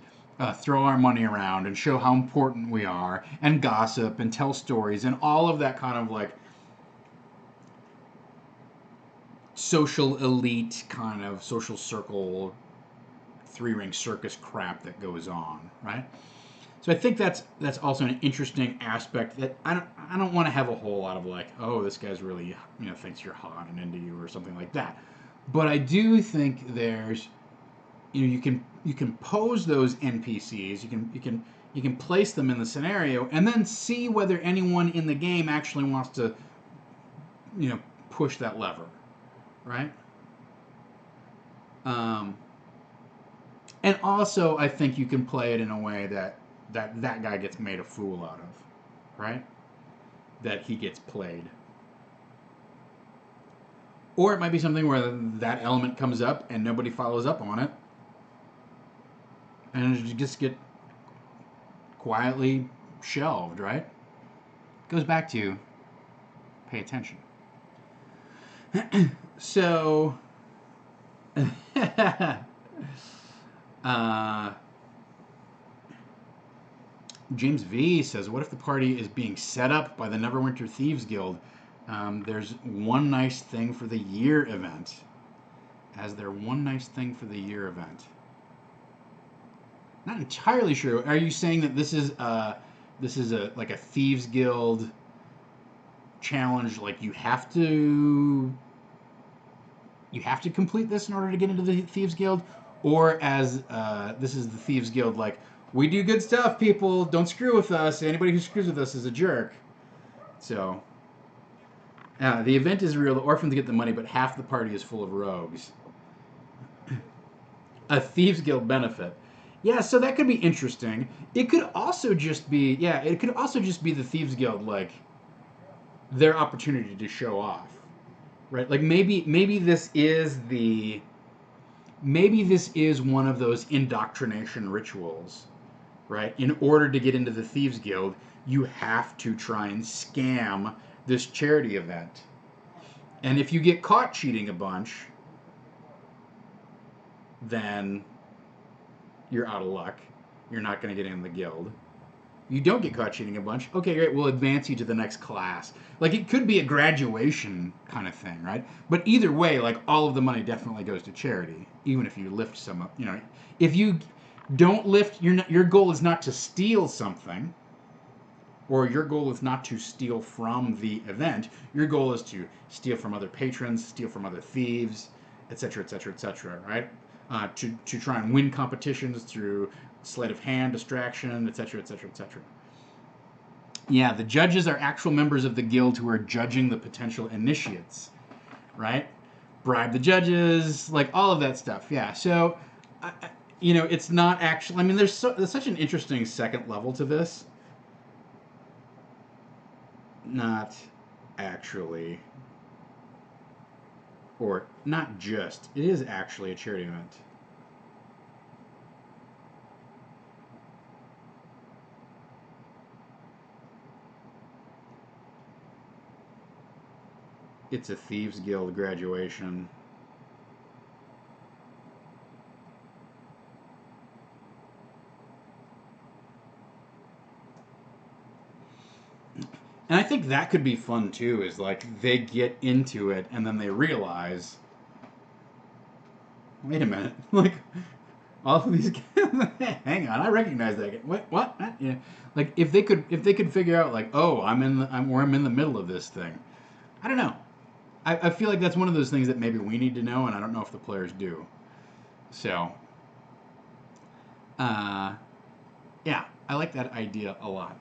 throw our money around and show how important we are and gossip and tell stories and all of that kind of like social elite kind of social circle three-ring circus crap that goes on, right? So I think that's also an interesting aspect that I don't want to have a whole lot of like, oh, this guy's really thinks you're hot and into you or something like that. But I do think there's you can pose those NPCs, you can place them in the scenario and then see whether anyone in the game actually wants to push that lever, right? Um, And also, I think you can play it in a way that guy gets made a fool out of, right? That he gets played. Or it might be something where that element comes up and nobody follows up on it, and you just get quietly shelved, right? Goes back to pay attention. So, uh, James V says, "What if the party is being set up by the Neverwinter Thieves Guild? There's one nice thing for the year event. As their one nice thing for the year event." Not entirely sure. Are you saying that this is a like a Thieves Guild challenge? Like you have to complete this in order to get into the Thieves Guild, or as this is the Thieves Guild, like we do good stuff, people. Don't screw with us. Anybody who screws with us is a jerk. So the event is real. The orphans get the money, but half the party is full of rogues. A Thieves Guild benefit. Yeah, so that could be interesting. It could also just be the Thieves Guild, like their opportunity to show off, right? Like maybe this is one of those indoctrination rituals, right? In order to get into the Thieves Guild, you have to try and scam this charity event. And if you get caught cheating a bunch, then you're out of luck. You're not going to get in the guild. You don't get caught cheating a bunch. Okay, great. We'll advance you to the next class. Like it could be a graduation kind of thing, right? But either way, like all of the money definitely goes to charity, even if you lift some up. If you don't lift, your goal is not to steal something, or your goal is not to steal from the event. Your goal is to steal from other patrons, steal from other thieves, etc., etc., etc. Right? To try and win competitions through sleight of hand, distraction, etc., etc., etc. Yeah, the judges are actual members of the guild who are judging the potential initiates, right? Bribe the judges, like all of that stuff. Yeah, so it's not actually. I mean, there's such an interesting second level to this. Not actually, or not just. It is actually a charity event. It's a Thieves Guild graduation. And I think that could be fun too, is like they get into it and then they realize, wait a minute, like all of these hang on, I recognize that guy. What? Yeah. Like if they could figure out like, oh, I'm in the middle of this thing. I don't know. I feel like that's one of those things that maybe we need to know, and I don't know if the players do. So, uh, yeah, I like that idea a lot.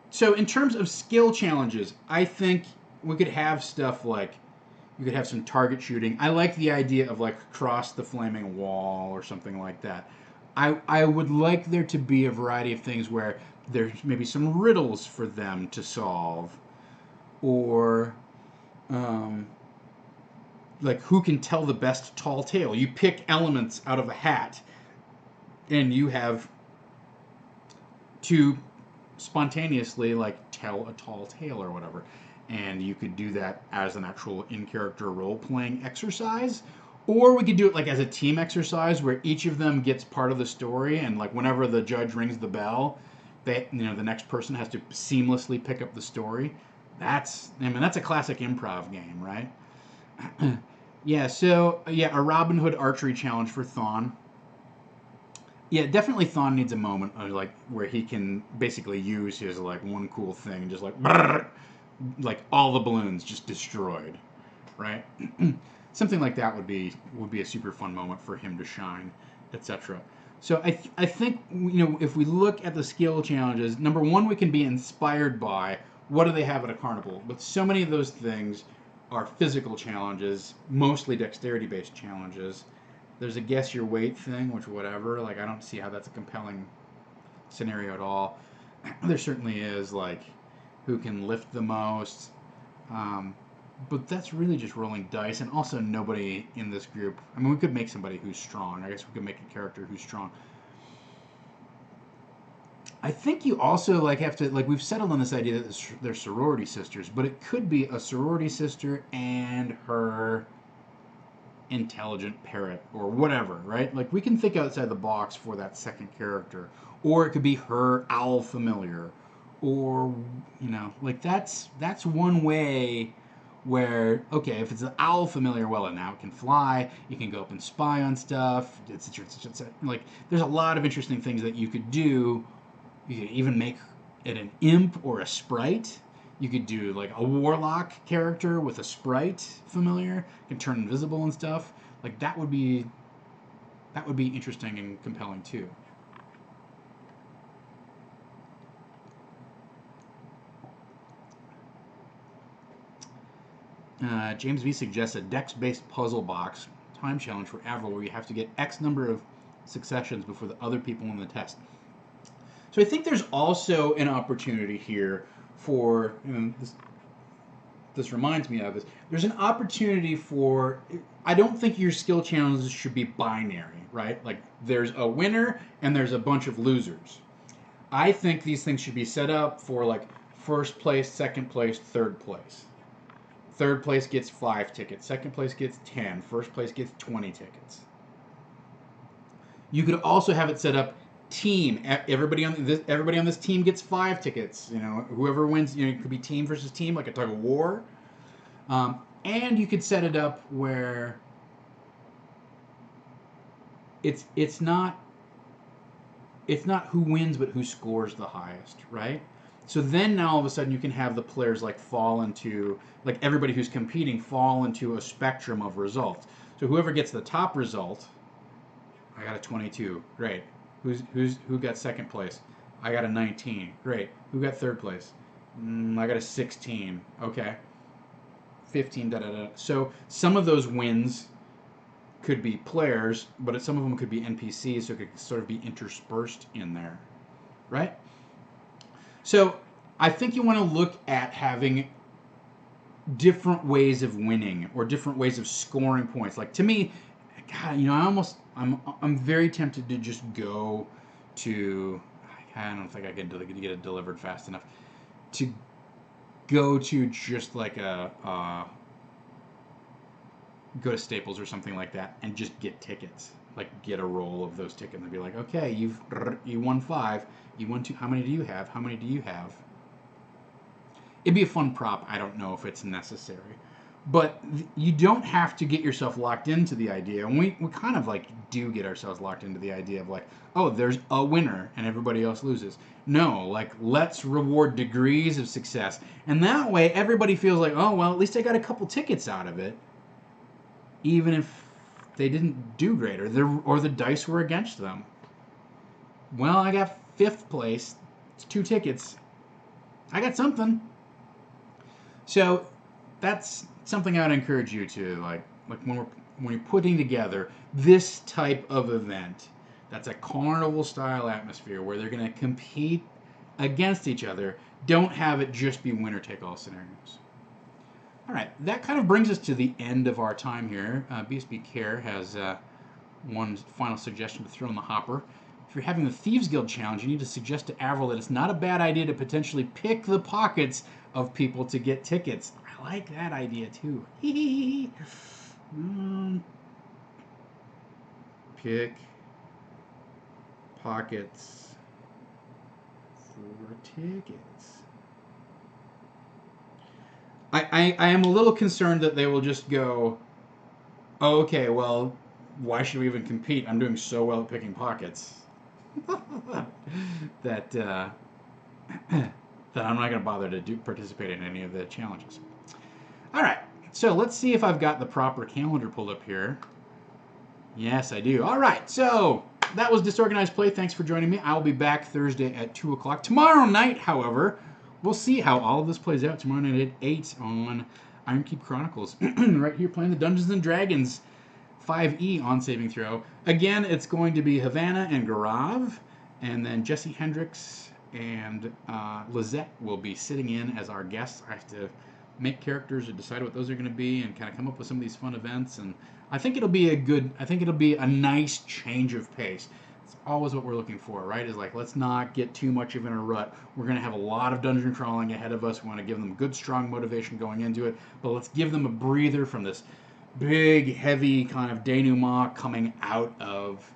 So, in terms of skill challenges, I think we could have stuff like you could have some target shooting. I like the idea of like cross the flaming wall or something like that. I would like there to be a variety of things where there's maybe some riddles for them to solve, or um, like who can tell the best tall tale. You pick elements out of a hat, and you have to spontaneously like tell a tall tale or whatever. And you could do that as an actual in-character role-playing exercise, or we could do it like as a team exercise where each of them gets part of the story, and like whenever the judge rings the bell, the next person has to seamlessly pick up the story. That's a classic improv game, right? Yeah, so yeah, a Robin Hood archery challenge for Thawne. Yeah, definitely Thawne needs a moment of, like where he can basically use his like one cool thing, just like brrr, like all the balloons just destroyed, right? Something like that would be a super fun moment for him to shine, etc. So I think if we look at the skill challenges, number one, we can be inspired by what do they have at a carnival, but so many of those things are physical challenges, mostly dexterity based challenges, There's a guess your weight thing, which whatever. Like I don't see how that's a compelling scenario at all. There certainly is like who can lift the most. Um, but that's really just rolling dice, and also nobody in this group. I mean, we could make somebody who's strong. I guess we could make a character who's strong. I think you also like have to like we've settled on this idea that they're sorority sisters, but it could be a sorority sister and her intelligent parrot or whatever, right? Like we can think outside the box for that second character, or it could be her owl familiar, or like that's one way where okay, if it's an owl familiar, well, and now it can fly, you can go up and spy on stuff. It's like there's a lot of interesting things that you could do. You could even make it an imp or a sprite. You could do like a warlock character with a sprite familiar, can turn invisible and stuff. Like that would be interesting and compelling too. James V suggests a dex-based puzzle box time challenge for Avril where you have to get X number of successions before the other people in the test. So I think there's also an opportunity here for this reminds me of this. There's an opportunity for I don't think your skill challenges should be binary, right? Like there's a winner and there's a bunch of losers. I think these things should be set up for like first place, second place, third place. Third place gets 5 tickets. Second place gets 10. First place gets 20 tickets. You could also have it set up team. Everybody on this team gets 5 tickets. Whoever wins, it could be team versus team, like a tug of war. And you could set it up where it's not who wins, but who scores the highest, right? So then now all of a sudden you can have the players like fall into like everybody who's competing fall into a spectrum of results. So whoever gets the top result, I got a 22, great. Who got second place? I got a 19, great. Who got third place? I got a 16, okay. 15, da da da. So some of those wins could be players, but some of them could be NPCs, so it could sort of be interspersed in there, right? So I think you want to look at having different ways of winning or different ways of scoring points. Like to me, God, I'm very tempted to just go to. I don't think I can get it delivered fast enough to go to just like go to Staples or something like that and just get tickets. Like get a roll of those tickets and be like, okay, you won 5, you won 2. How many do you have? How many do you have? It'd be a fun prop. I don't know if it's necessary, but you don't have to get yourself locked into the idea. And we kind of like do get ourselves locked into the idea of like, oh, there's a winner and everybody else loses. No, like let's reward degrees of success, and that way everybody feels like, oh well, at least I got a couple tickets out of it, even if they didn't do great or the dice were against them. Well, I got 5th place. It's 2 tickets. I got something. So that's something I would encourage you to like when you're putting together this type of event. That's a carnival style atmosphere where they're going to compete against each other. Don't have it just be winner take all scenarios. All right, that kind of brings us to the end of our time here. BSB Care has one final suggestion to throw in the hopper. If you're having the Thieves Guild challenge, you need to suggest to Avril that it's not a bad idea to potentially pick the pockets of people to get tickets. I like that idea too. Pick pockets for tickets. I am a little concerned that they will just go, oh, okay, well, why should we even compete? I'm doing so well at picking pockets that that I'm not going to bother to participate in any of the challenges. All right, so let's see if I've got the proper calendar pulled up here. Yes, I do. All right, so that was Disorganized Play. Thanks for joining me. I will be back Thursday at 2 o'clock. Tomorrow night, however, we'll see how all of this plays out. Tomorrow night at 8 on Ironkeep Chronicles. Right here playing the Dungeons & Dragons 5E on saving throw. Again, it's going to be Havana and Garav, and then Jesse Hendricks and Lizette will be sitting in as our guests. I have to make characters or decide what those are going to be and kind of come up with some of these fun events. And I think it'll be a nice change of pace. It's always what we're looking for, right? Is like, let's not get too much of in a rut. We're going to have a lot of dungeon crawling ahead of us. We want to give them good, strong motivation going into it, but let's give them a breather from this big, heavy kind of denouement coming out of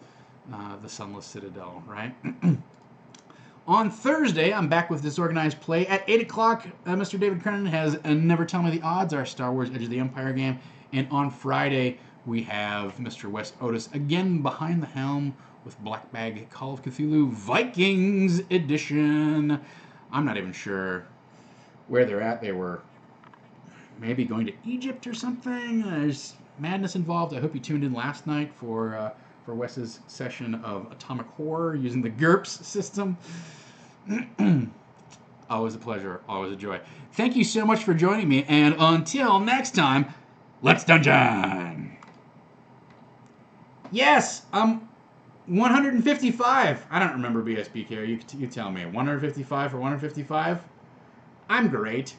the Sunless Citadel, right? On Thursday, I'm back with Disorganized Play at 8 o'clock. Mr. David Crennan has Never Tell Me the Odds, our Star Wars Edge of the Empire game. And on Friday, we have Mr. Wes Otis again behind the helm with Black Bag Call of Cthulhu Vikings Edition. I'm not even sure where they're at. They were maybe going to Egypt or something. There's madness involved. I hope you tuned in last night for Wes's session of Atomic Horror using the GURPS system. Always a pleasure, always a joy. Thank you so much for joining me, and until next time, let's dungeon! Yes, 155. I don't remember BSBK. You tell me. 155 or 155? I'm great.